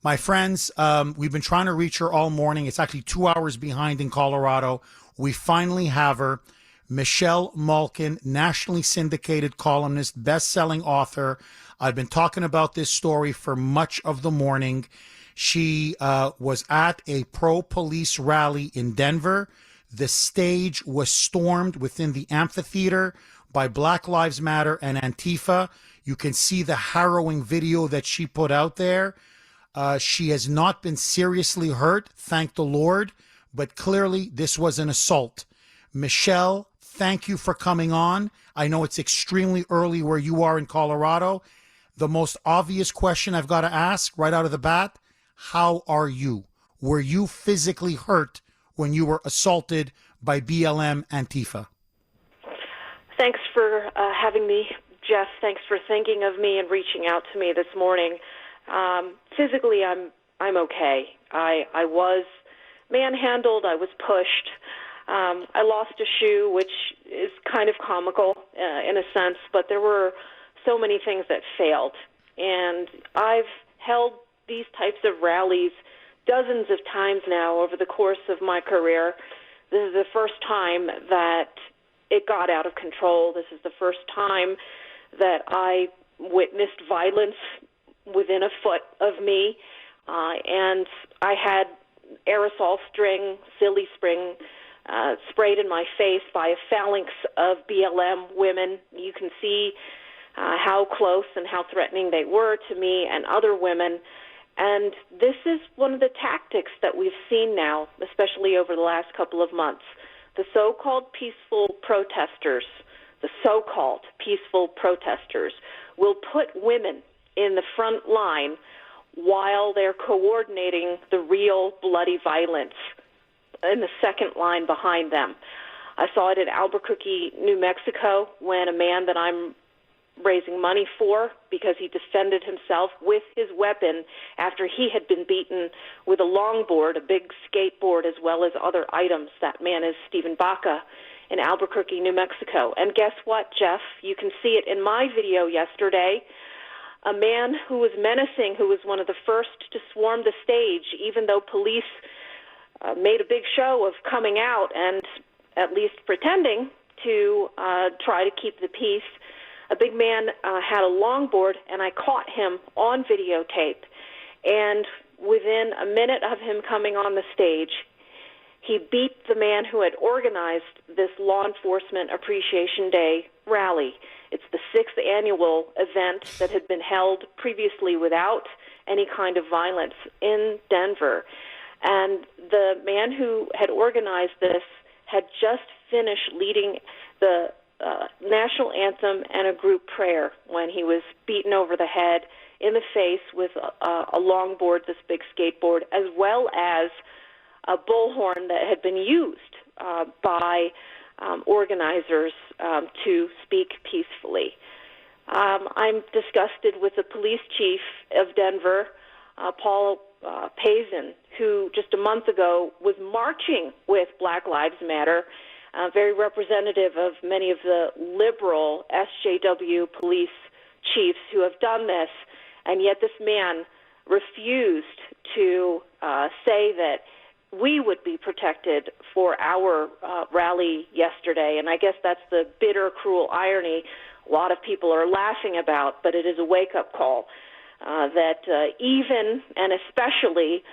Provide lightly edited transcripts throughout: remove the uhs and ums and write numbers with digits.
My friends, we've been trying to reach her all morning. It's actually 2 hours behind in Colorado. We finally have her. Michelle Malkin, nationally syndicated columnist, best-selling author. I've been talking about this story for much of the morning. She was at a pro-police rally in Denver. The stage was stormed within the amphitheater by Black Lives Matter and Antifa. You can see the harrowing video that she put out there. She has not been seriously hurt, thank the Lord, but clearly this was an assault. Michelle, thank you for coming on. I know it's extremely early where you are in Colorado. The most obvious question I've got to ask right out of the bat, how are you? Were you physically hurt when you were assaulted by BLM Antifa? Thanks for having me, Jeff. Thanks for thinking of me and reaching out to me this morning. Physically, I'm okay. I was manhandled. I was pushed. I lost a shoe, which is kind of comical in a sense, but there were so many things that failed. And I've held these types of rallies dozens of times now over the course of my career. This is the first time that it got out of control. This is the first time that I witnessed violence within a foot of me, and I had aerosol string, silly spring, sprayed in my face by a phalanx of BLM women. You can see how close and how threatening they were to me and other women. And this is one of the tactics that we've seen now, especially over the last couple of months. The so-called peaceful protesters, will put women in the front line while they're coordinating the real bloody violence in the second line behind them. I saw it in Albuquerque, New Mexico, when a man that I'm raising money for, because he defended himself with his weapon after he had been beaten with a longboard, a big skateboard, as well as other items. That man is Stephen Baca in Albuquerque, New Mexico. And guess what, Jeff? You can see it in my video yesterday. A man who was menacing, who was one of the first to swarm the stage, even though police made a big show of coming out and at least pretending to try to keep the peace. A big man had a longboard, and I caught him on videotape. And within a minute of him coming on the stage, he beat the man who had organized this Law Enforcement Appreciation Day rally. It's the 6th annual event that had been held previously without any kind of violence in Denver. And the man who had organized this had just finished leading the national anthem and a group prayer when he was beaten over the head in the face with a longboard, this big skateboard, as well as a bullhorn that had been used by organizers to speak peacefully. I'm disgusted with the police chief of Denver, Paul Pazin, who just a month ago was marching with Black Lives Matter, very representative of many of the liberal SJW police chiefs who have done this, and yet this man refused to say that we would be protected for our rally yesterday. And I guess that's the bitter, cruel irony a lot of people are laughing about, but it is a wake-up call that even and especially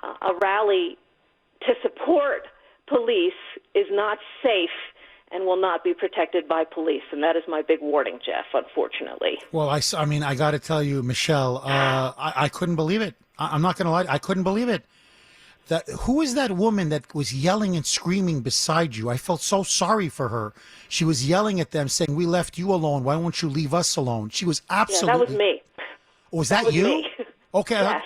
a rally to support police is not safe and will not be protected by police. And that is my big warning, Jeff, unfortunately. Well, I mean, I got to tell you, Michelle, I couldn't believe it. I'm not going to lie. I couldn't believe it. Who is that woman that was yelling and screaming beside you? I felt so sorry for her. She was yelling at them, saying, "We left you alone. Why won't you leave us alone?" She was absolutely... Yeah, that was me. Oh, was that you? Me. Okay. Yes.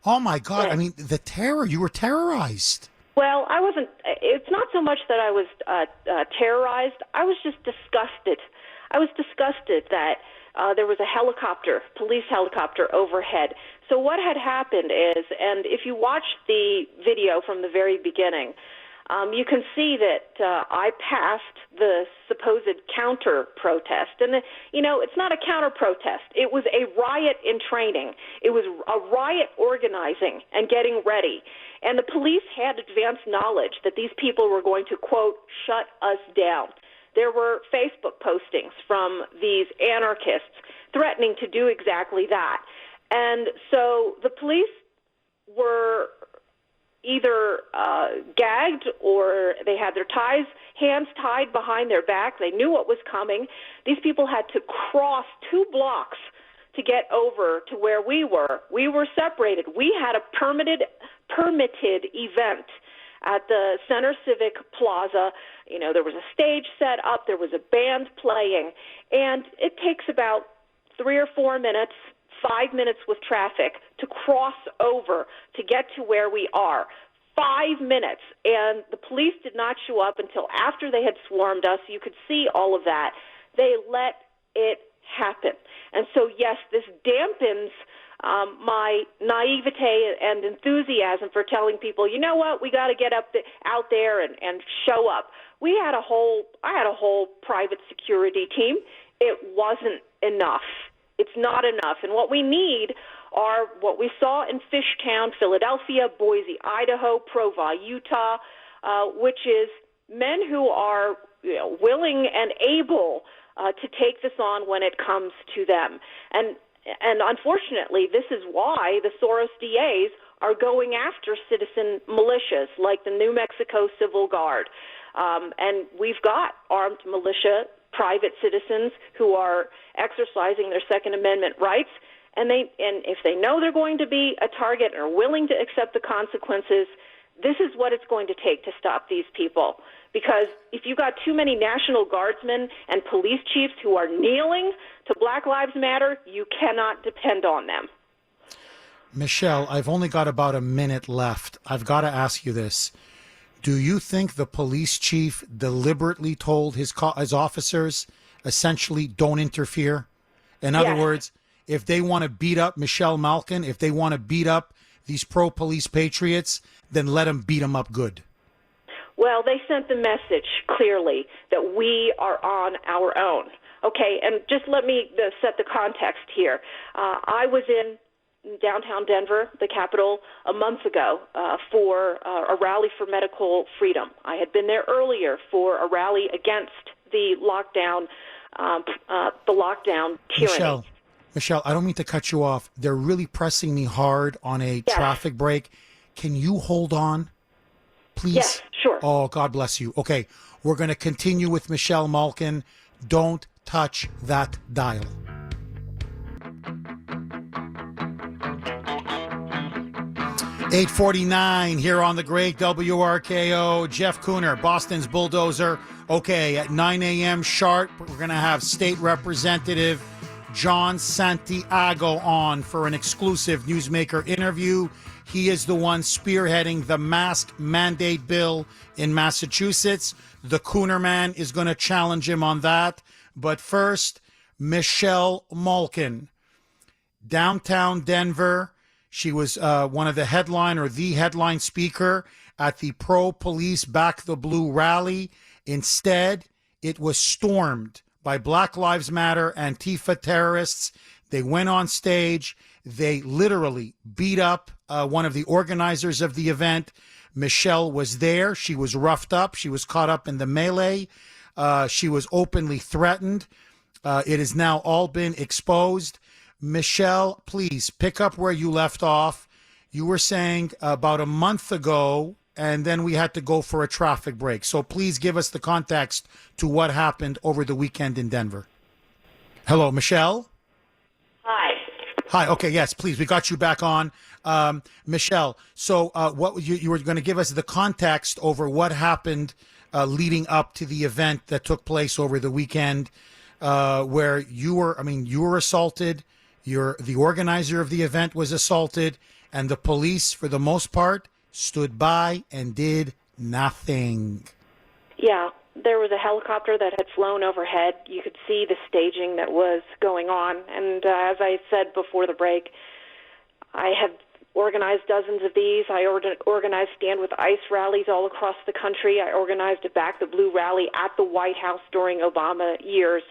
Oh, my God. Yes. I mean, the terror. You were terrorized. Well, I wasn't. It's not so much that I was terrorized. I was just disgusted. I was disgusted that there was a helicopter, police helicopter overhead. So what had happened is, and if you watch the video from the very beginning, you can see that I passed the supposed counter-protest. And, it's not a counter-protest. It was a riot in training. It was a riot organizing and getting ready. And the police had advanced knowledge that these people were going to, quote, shut us down. There were Facebook postings from these anarchists threatening to do exactly that. And so the police were either gagged or they had their hands tied behind their back. They knew what was coming. These people had to cross 2 blocks to get over to where we were. We were separated. We had a permitted event at the Center Civic Plaza. There was a stage set up. There was a band playing. And it takes about 3 or 4 minutes, 5 minutes with traffic to cross over to get to where we are. 5 minutes. And the police did not show up until after they had swarmed us. You could see all of that. They let it happen. And so, yes, this dampens my naivete and enthusiasm for telling people, you know what, we got to get out there and show up. I had a whole private security team. It wasn't enough. It's not enough. And what we need are what we saw in Fishtown, Philadelphia, Boise, Idaho, Provo, Utah, which is men who are willing and able to take this on when it comes to them. And unfortunately, this is why the Soros DAs are going after citizen militias like the New Mexico Civil Guard. And we've got armed militia, private citizens who are exercising their Second Amendment rights. And if they know they're going to be a target and are willing to accept the consequences, this is what it's going to take to stop these people. Because if you've got too many National Guardsmen and police chiefs who are kneeling to Black Lives Matter, you cannot depend on them. Michelle, I've only got about a minute left. I've got to ask you this. Do you think the police chief deliberately told his officers, essentially, don't interfere? In other words, if they want to beat up Michelle Malkin, if they want to beat up these pro-police patriots, then let them beat them up good. Well, they sent the message clearly that we are on our own. Okay, and just let me set the context here. I was in downtown Denver, the capital, a month ago for a rally for medical freedom. I had been there earlier for a rally against the lockdown tyranny. Michelle, I don't mean to cut you off. They're really pressing me hard on a traffic break. Can you hold on, please? Yes, sure. Oh, God bless you. Okay, we're going to continue with Michelle Malkin. Don't touch that dial. .849 here on the great WRKO. Jeff Kuhner, Boston's bulldozer. Okay, at 9 a.m. sharp, we're going to have State Representative John Santiago on for an exclusive newsmaker interview. He is the one spearheading the mask mandate bill in Massachusetts. The Kuhner man is going to challenge him on that. But first, Michelle Malkin, downtown Denver. She was one of the headline speaker at the Pro-Police Back the Blue rally. Instead, it was stormed by Black Lives Matter Antifa terrorists. They went on stage. They literally beat up one of the organizers of the event. Michelle was there. She was roughed up. She was caught up in the melee. She was openly threatened. It has now all been exposed. Michelle, please pick up where you left off. You were saying about a month ago, and then we had to go for a traffic break. So please give us the context to what happened over the weekend in Denver. Hello, Michelle? Hi. Hi. Okay. Yes, please. We got you back on. Michelle, so what you were going to give us the context over what happened leading up to the event that took place over the weekend where you were assaulted. The organizer of the event was assaulted, and the police, for the most part, stood by and did nothing. Yeah, there was a helicopter that had flown overhead. You could see the staging that was going on. And as I said before the break, I have organized dozens of these. I organized Stand with ICE rallies all across the country. I organized a Back the Blue rally at the White House during Obama years,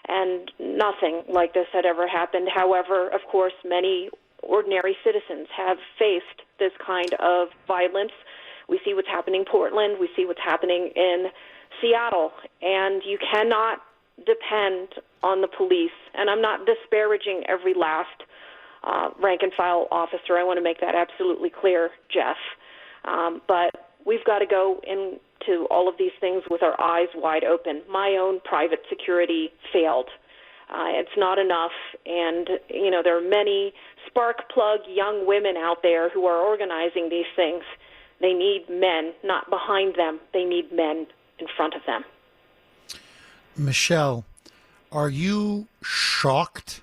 and nothing like this had ever happened. However, of course, many ordinary citizens have faced this kind of violence. We see what's happening in Portland. We see what's happening in Seattle. And you cannot depend on the police. And I'm not disparaging every last rank-and-file officer. I want to make that absolutely clear, Jeff. But we've got to go into all of these things with our eyes wide open. My own private security failed. It's not enough. And, you know, there are many spark plug young women out there who are organizing these things. They need men, not behind them. They need men in front of them. Michelle, are you shocked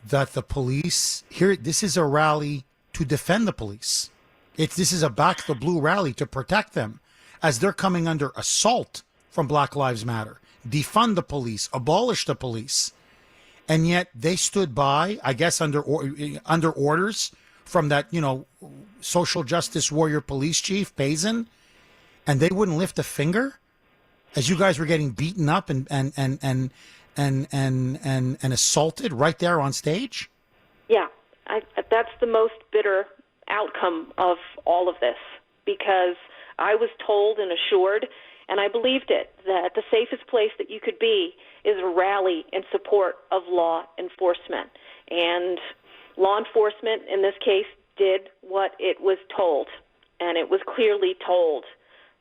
that the police here? This is a rally to defend the police. This is a Back the Blue rally to protect them as they're coming under assault from Black Lives Matter. Defund the police, abolish the police, and yet they stood by, I guess, under orders from that, you know, social justice warrior police chief Payson, and they wouldn't lift a finger as you guys were getting beaten up and assaulted right there on stage? Yeah, that's the most bitter outcome of all of this, because I was told and assured, and I believed it, that the safest place that you could be is a rally in support of law enforcement. And law enforcement, in this case, did what it was told, and it was clearly told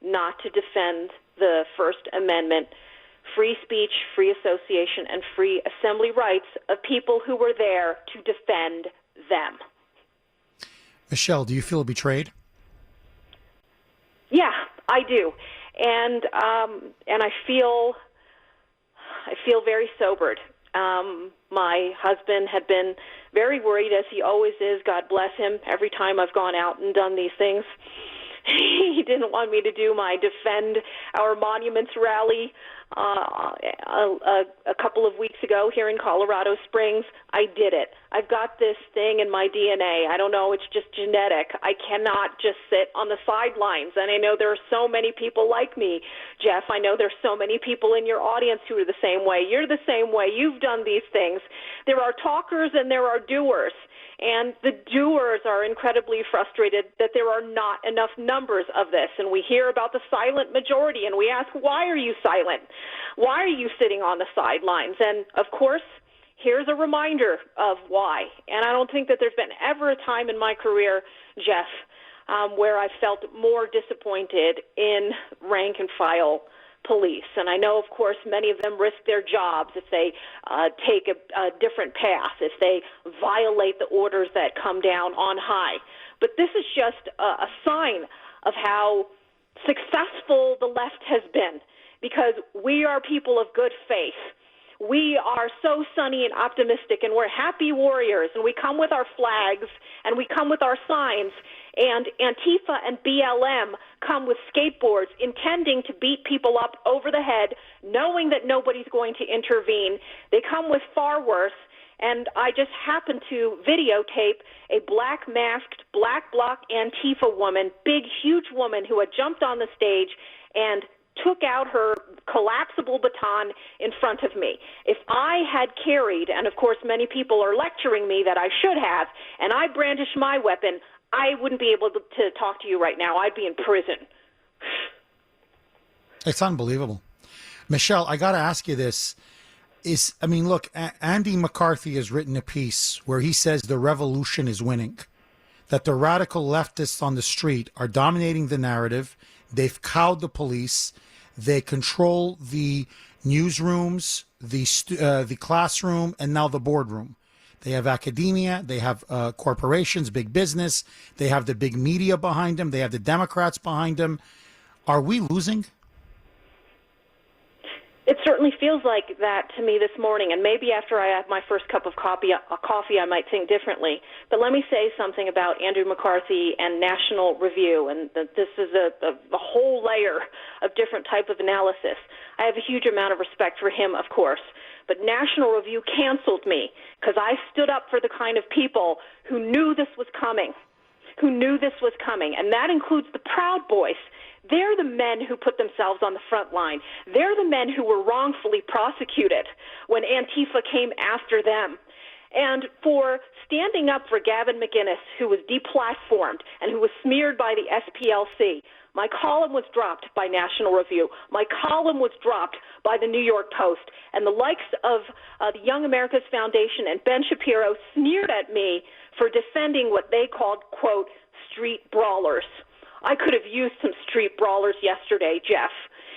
not to defend the First Amendment, free speech, free association, and free assembly rights of people who were there to defend them. Michelle, do you feel betrayed? Yeah, I do, and I feel very sobered. My husband had been very worried, as he always is, God bless him, every time I've gone out and done these things. He didn't want me to do my Defend Our Monuments rally a couple of weeks ago here in Colorado Springs. I did it. I've got this thing in my DNA. I don't know, it's just genetic. I cannot just sit on the sidelines. And I know there are so many people like me, Jeff. I know there's so many people in your audience who are the same way. You're the same way. You've done these things. There are talkers and there are doers. And the doers are incredibly frustrated that there are not enough numbers of this. And we hear about the silent majority, and we ask, why are you silent? Why are you sitting on the sidelines? And, of course, here's a reminder of why. And I don't think that there's been ever a time in my career, Jeff, where I felt more disappointed in rank-and-file police. And I know, of course, many of them risk their jobs if they take a different path, if they violate the orders that come down on high. But this is just a sign of how successful the left has been, because we are people of good faith. We are so sunny and optimistic, and we're happy warriors, and we come with our flags, and we come with our signs, and Antifa and BLM come with skateboards intending to beat people up over the head, knowing that nobody's going to intervene. They come with far worse, and I just happened to videotape a black-masked, black-bloc Antifa woman, big, huge woman who had jumped on the stage and took out her collapsible baton in front of me. If I had carried, and of course many people are lecturing me that I should have, and I brandished my weapon, I wouldn't be able to talk to you right now. I'd be in prison. It's unbelievable. Michelle, I got to ask you this. Look, Andy McCarthy has written a piece where he says the revolution is winning, that the radical leftists on the street are dominating the narrative. They've cowed the police. They control the newsrooms, the classroom, and now the boardroom. They have academia. They have corporations, big business. They have the big media behind them. They have the Democrats behind them. Are we losing? It certainly feels like that to me this morning, and maybe after I have my first cup of coffee, I might think differently. But let me say something about Andrew McCarthy and National Review, and this is a whole layer of different type of analysis. I have a huge amount of respect for him, of course, but National Review canceled me because I stood up for the kind of people who knew this was coming. who knew this was coming, and that includes the Proud Boys. They're the men who put themselves on the front line. They're the men who were wrongfully prosecuted when Antifa came after them. And for standing up for Gavin McInnes, who was deplatformed and who was smeared by the SPLC, my column was dropped by National Review. My column was dropped by the New York Post. And the likes of the Young America's Foundation and Ben Shapiro sneered at me for defending what they called, quote, street brawlers. I could have used some street brawlers yesterday, Jeff.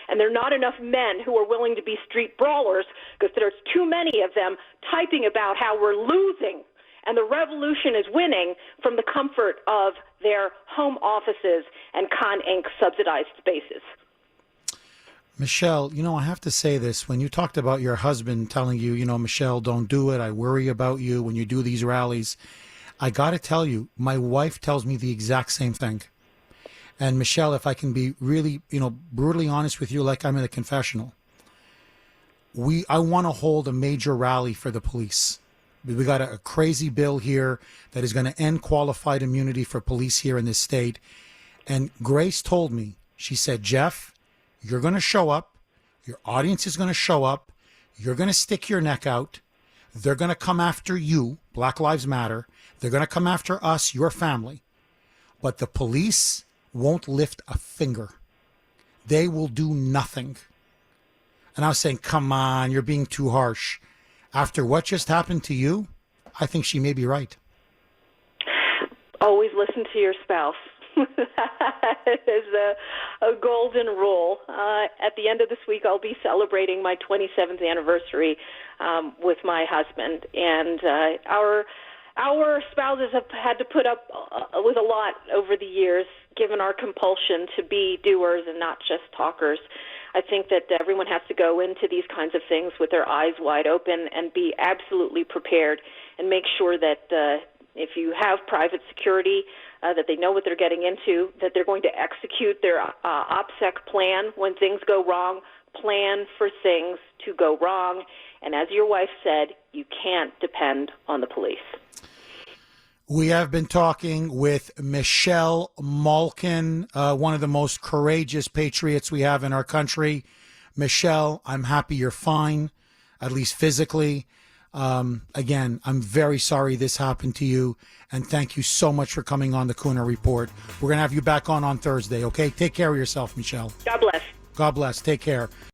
And there are not enough men who are willing to be street brawlers because there's too many of them typing about how we're losing and the revolution is winning from the comfort of their home offices and Con Inc. subsidized spaces. Michelle, I have to say this. When you talked about your husband telling you, Michelle, don't do it. I worry about you when you do these rallies. I got to tell you, my wife tells me the exact same thing. And Michelle, if I can be really, brutally honest with you, like I'm in a confessional, I want to hold a major rally for the police. We got a crazy bill here that is going to end qualified immunity for police here in this state. And Grace told me, she said, Jeff, you're going to show up. Your audience is going to show up. You're going to stick your neck out. They're going to come after you. Black Lives Matter. They're going to come after us, your family. But the police won't lift a finger. They will do nothing. And I was saying, come on, you're being too harsh. After what just happened to you, I think she may be right. Always listen to your spouse. That is a golden rule. At the end of this week, I'll be celebrating my 27th anniversary with my husband. And our spouses have had to put up with a lot over the years, given our compulsion to be doers and not just talkers. I think that everyone has to go into these kinds of things with their eyes wide open and be absolutely prepared and make sure that if you have private security, that they know what they're getting into, that they're going to execute their OPSEC plan when things go wrong, plan for things to go wrong. And as your wife said, you can't depend on the police. We have been talking with Michelle Malkin, one of the most courageous patriots we have in our country. Michelle, I'm happy you're fine, at least physically. Again, I'm very sorry this happened to you, and thank you so much for coming on the Kuhner Report. We're going to have you back on Thursday, okay? Take care of yourself, Michelle. God bless. God bless. Take care.